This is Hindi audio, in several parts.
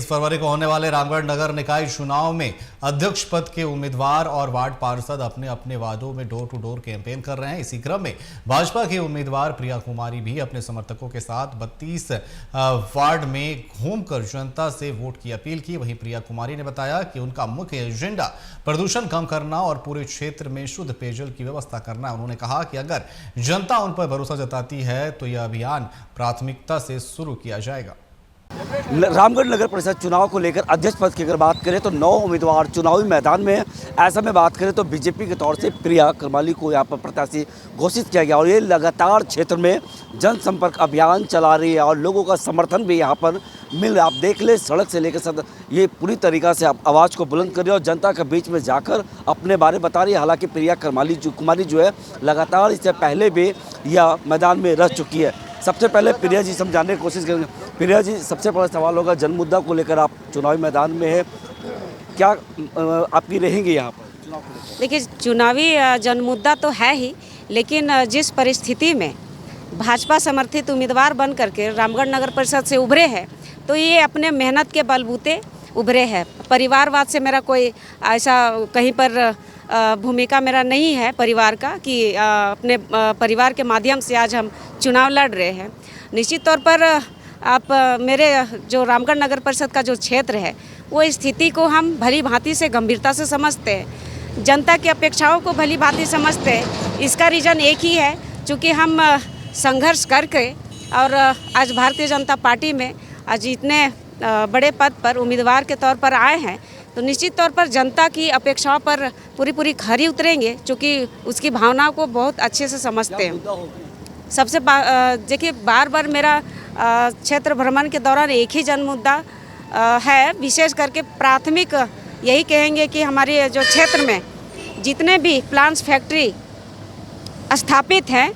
23 फरवरी को होने वाले रामगढ़ नगर निकाय चुनाव में अध्यक्ष पद के उम्मीदवार और वार्ड पार्षद अपने अपने वार्डों में डोर टू डोर कैंपेन कर रहे हैं। इसी क्रम में भाजपा की उम्मीदवार प्रिया कुमारी भी अपने समर्थकों के साथ 32 वार्ड में घूमकर जनता से वोट की अपील की। वहीं प्रिया कुमारी ने बताया कि उनका मुख्य एजेंडा प्रदूषण कम करना और पूरे क्षेत्र में शुद्ध पेयजल की व्यवस्था करना है। उन्होंने कहा कि अगर जनता उन पर भरोसा जताती है तो यह अभियान प्राथमिकता से शुरू किया जाएगा। रामगढ़ नगर परिषद चुनाव को लेकर अध्यक्ष पद की अगर बात करें तो 9 उम्मीदवार चुनावी मैदान में। ऐसा में बात करें तो बीजेपी के तौर से प्रिया कुमारी को यहाँ पर प्रत्याशी घोषित किया गया और ये लगातार क्षेत्र में जनसंपर्क अभियान चला रही है और लोगों का समर्थन भी यहाँ पर मिल रहा है। आप देख ले सड़क से लेकर ये पूरी तरीक़ा से आवाज़ को बुलंद कर रही है और जनता के बीच में जाकर अपने बारे बता रही है। हालांकि प्रिया कुमारी जो है लगातार इससे पहले भी यह मैदान में रह चुकी है। सबसे पहले प्रिया जी समझाने की कोशिश करेंगे। प्रिया जी, सबसे बड़ा सवाल होगा जन मुद्दा को लेकर आप चुनावी मैदान में है, क्या आपकी रहेंगी यहाँ पर? देखिए, चुनावी जन मुद्दा तो है ही, लेकिन जिस परिस्थिति में भाजपा समर्थित उम्मीदवार बन करके रामगढ़ नगर परिषद से उभरे हैं तो ये अपने मेहनत के बलबूते उभरे हैं। परिवारवाद से मेरा कोई ऐसा कहीं पर भूमिका मेरा नहीं है परिवार का कि अपने परिवार के माध्यम से आज हम चुनाव लड़ रहे हैं। निश्चित तौर पर आप मेरे जो रामगढ़ नगर परिषद का जो क्षेत्र है वो स्थिति को हम भली भांति से गंभीरता से समझते हैं, जनता की अपेक्षाओं को भली भांति समझते हैं। इसका रीज़न एक ही है, चूँकि हम संघर्ष करके और आज भारतीय जनता पार्टी में आज इतने बड़े पद पर उम्मीदवार के तौर पर आए हैं तो निश्चित तौर पर जनता की अपेक्षाओं पर पूरी खरी उतरेंगे, क्योंकि उसकी भावनाओं को बहुत अच्छे से समझते हैं। सबसे देखिए, बार मेरा क्षेत्र भ्रमण के दौरान एक ही जन मुद्दा है, विशेष करके प्राथमिक यही कहेंगे कि हमारे जो क्षेत्र में जितने भी प्लांट्स फैक्ट्री स्थापित हैं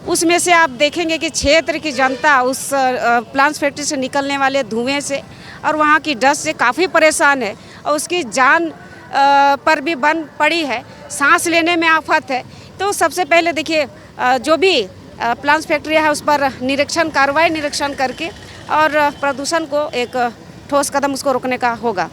उसमें से आप देखेंगे कि क्षेत्र की जनता उस प्लांट्स फैक्ट्री से निकलने वाले धुएं से और वहाँ की डस्ट से काफ़ी परेशान है और उसकी जान पर भी बन पड़ी है, सांस लेने में आफत है। तो सबसे पहले देखिए, जो भी प्लांट्स फैक्ट्री है उस पर कार्रवाई निरीक्षण करके और प्रदूषण को एक ठोस कदम उसको रोकने का होगा।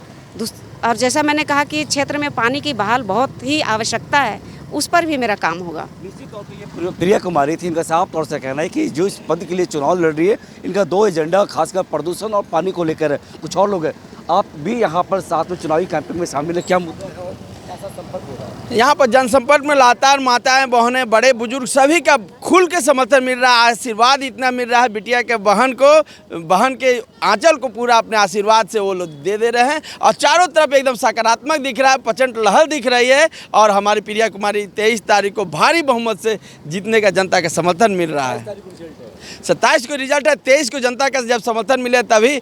और जैसा मैंने कहा कि क्षेत्र में पानी की बहाल बहुत ही आवश्यकता है, उस पर भी मेरा काम होगा। निश्चित तौर पर ये प्रिया कुमारी थी, इनका साफ तौर से कहना है कि जो इस पद के लिए चुनाव लड़ रही है इनका 2 एजेंडा खासकर प्रदूषण और पानी को लेकर है। कुछ और लोग हैं, आप भी यहाँ पर साथ में चुनावी कैंपेन में शामिल है, क्या मुद्दा है और कैसा संपर्क होगा? यहाँ पर जनसंपर्क में लगातार माताएं बहनें बड़े बुजुर्ग सभी का खुल के समर्थन मिल रहा है। आशीर्वाद इतना मिल रहा है बिटिया के बहन के आंचल को पूरा अपने आशीर्वाद से वो लोग दे रहे हैं और चारों तरफ एकदम सकारात्मक दिख रहा है, प्रचंड लहर दिख रही है और हमारी प्रिया कुमारी 23 तारीख को भारी बहुमत से जीतने का जनता का समर्थन मिल रहा है। 27 को रिजल्ट है, 23 को जनता का जब समर्थन मिले तभी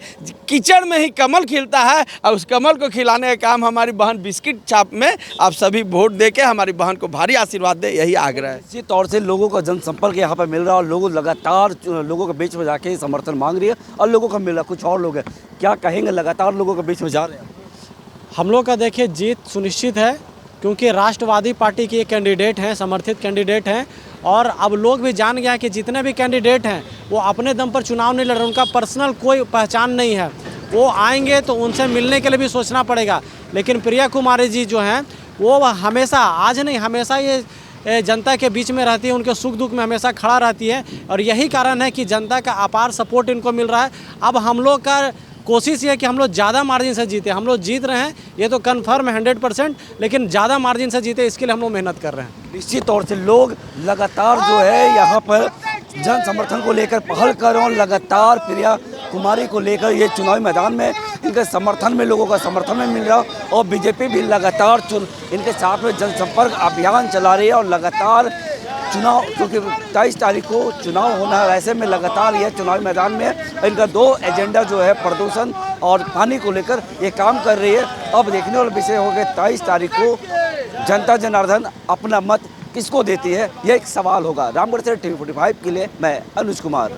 कीचड़ में ही कमल खिलता है और उस कमल को खिलाने का काम हमारी बहन बिस्किट छाप में आप सभी वोट देके हमारी बहन को भारी आशीर्वाद दे, यही आग्रह है। इसी तौर से लोगों का जनसंपर्क यहाँ पर मिल रहा है और लोग लगातार लोगों के बीच में जाके समर्थन मांग रही है और लोगों का मिल रहा है। कुछ और लोग हैं, क्या कहेंगे? लगातार लोगों के बीच में जा रहे हैं। हम लोग का देखिए जीत सुनिश्चित है, क्योंकि राष्ट्रवादी पार्टी के कैंडिडेट हैं, समर्थित कैंडिडेट हैं और अब लोग भी जान गया है कि जितने भी कैंडिडेट हैं वो अपने दम पर चुनाव नहीं लड़ रहे, उनका पर्सनल कोई पहचान नहीं है। वो आएंगे तो उनसे मिलने के लिए भी सोचना पड़ेगा। लेकिन प्रिया कुमारी जी जो हैं वो हमेशा, आज नहीं हमेशा ये जनता के बीच में रहती है, उनके सुख दुख में हमेशा खड़ा रहती है और यही कारण है कि जनता का अपार सपोर्ट इनको मिल रहा है। अब हम लोग का कोशिश ये है कि हम लोग ज़्यादा मार्जिन से जीते। हम लोग जीत रहे हैं, ये तो कन्फर्म है 100%, लेकिन ज़्यादा मार्जिन से जीते इसके लिए हम लोग मेहनत कर रहे हैं। निश्चित तौर से लोग लगातार जो है यहाँ पर जन समर्थन को लेकर पहल कर रहे हैं और लगातार प्रिया कुमारी को लेकर ये चुनावी मैदान में इनके समर्थन में लोगों का समर्थन में मिल रहा है और बीजेपी भी लगातार इनके साथ में जनसंपर्क अभियान चला रही है और लगातार चुनाव, क्योंकि 23 तारीख को चुनाव होना है, ऐसे में लगातार यह चुनावी मैदान में इनका 2 एजेंडा जो है प्रदूषण और पानी को लेकर ये काम कर रही है। अब देखने वाला विषय हो गया 23 तारीख को जनता जनार्दन अपना मत किसको देती है, यह एक सवाल होगा। रामगढ़ से TV45 के लिए मैं अनुज कुमार।